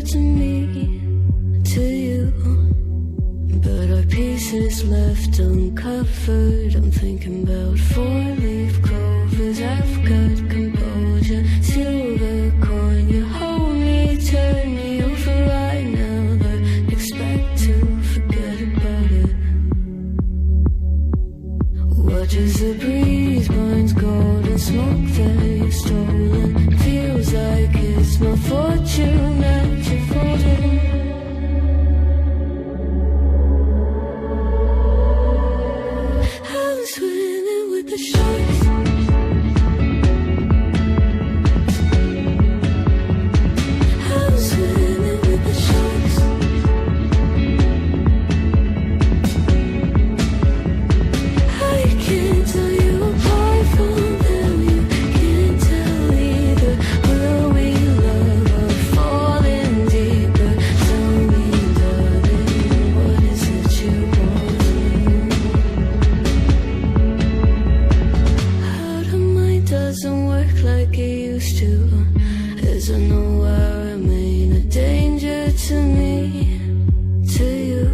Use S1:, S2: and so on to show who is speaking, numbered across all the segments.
S1: to me, to you. But our pieces left uncovered. I'm thinking about four-leaf clovers. I've got composure, silver coin. You hold me, turn me over right now, but expect to forget about it. Watch as the breeze burns golden smoke that you've stolen. Feels like it's my fortune that you're folding. I'm swimming with the sharks. I'm swimming with the sharks. I can't tell you apart from them. You can't tell either. Will we love or falling deeper? Tell me, darling, what is it you want? Out of mind doesn't work like it used to. As I know I remain a danger to me, to you.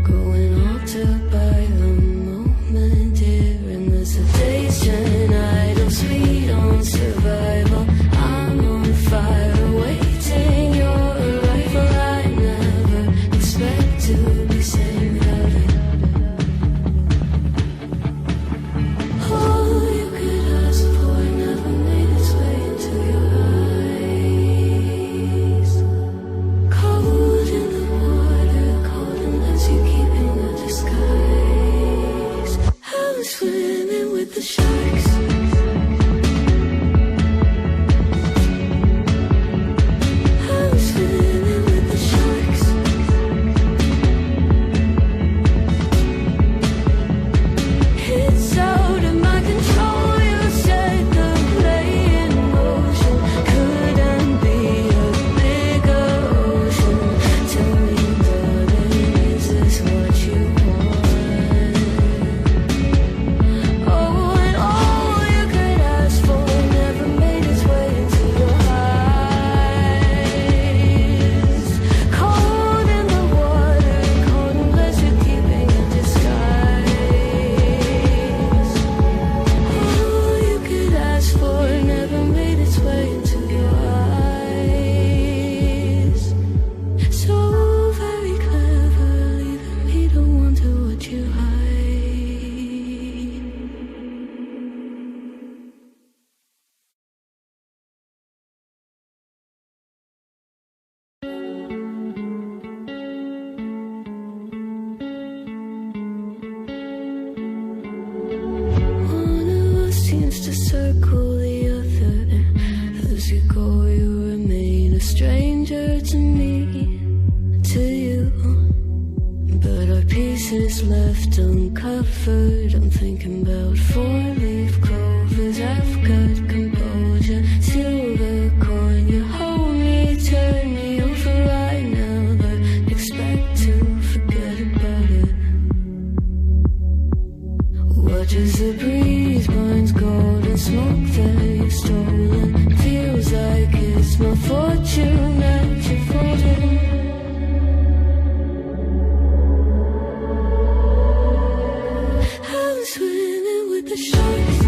S1: Going altered by the moment, dear. And as the days turn idle, sweet on survival, I'm on fire, waiting your arrival. I never expect to be saved without it. All you could ask for never made its way into your eyes. Cold in the water, cold unless you keep in a disguise. I'm swimming with the sharks. I'm swimming with the sharks. It's out of my control. You set the play in motion. Couldn't be a bigger ocean. Tell me, darling, is this what you want? Oh, and all you could ask for never made its way into your eyes. Cold in the water, cold unless you're keeping a disguise. All you could ask for never made its way into your eyes. So very clever, leaving me to wonder what you hide. One of us seems to circle the other. As you go, you remain a stranger to me, to you. But our pieces left uncovered. I'm thinking about four-leaf clovers. I've got composure, silver coin. You hold me, turn me over right now, but expect to forget about it. Watch as the breeze burns golden smoke that you've stolen. Feels like it's my fortune that you're folding. I'm swimming with the sharks.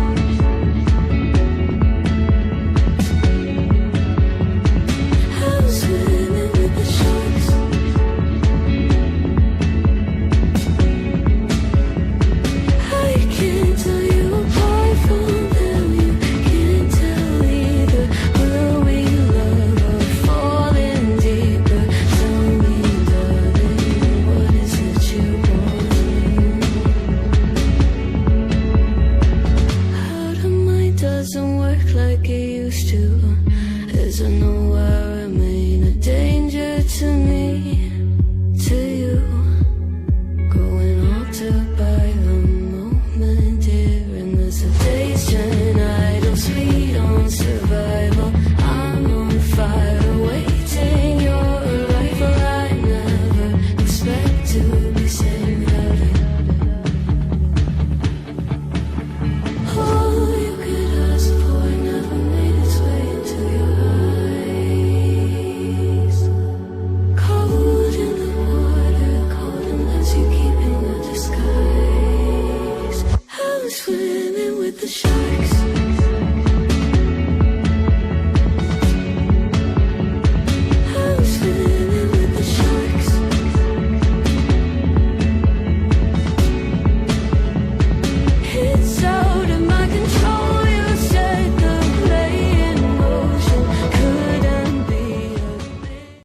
S1: swimming with the sharks.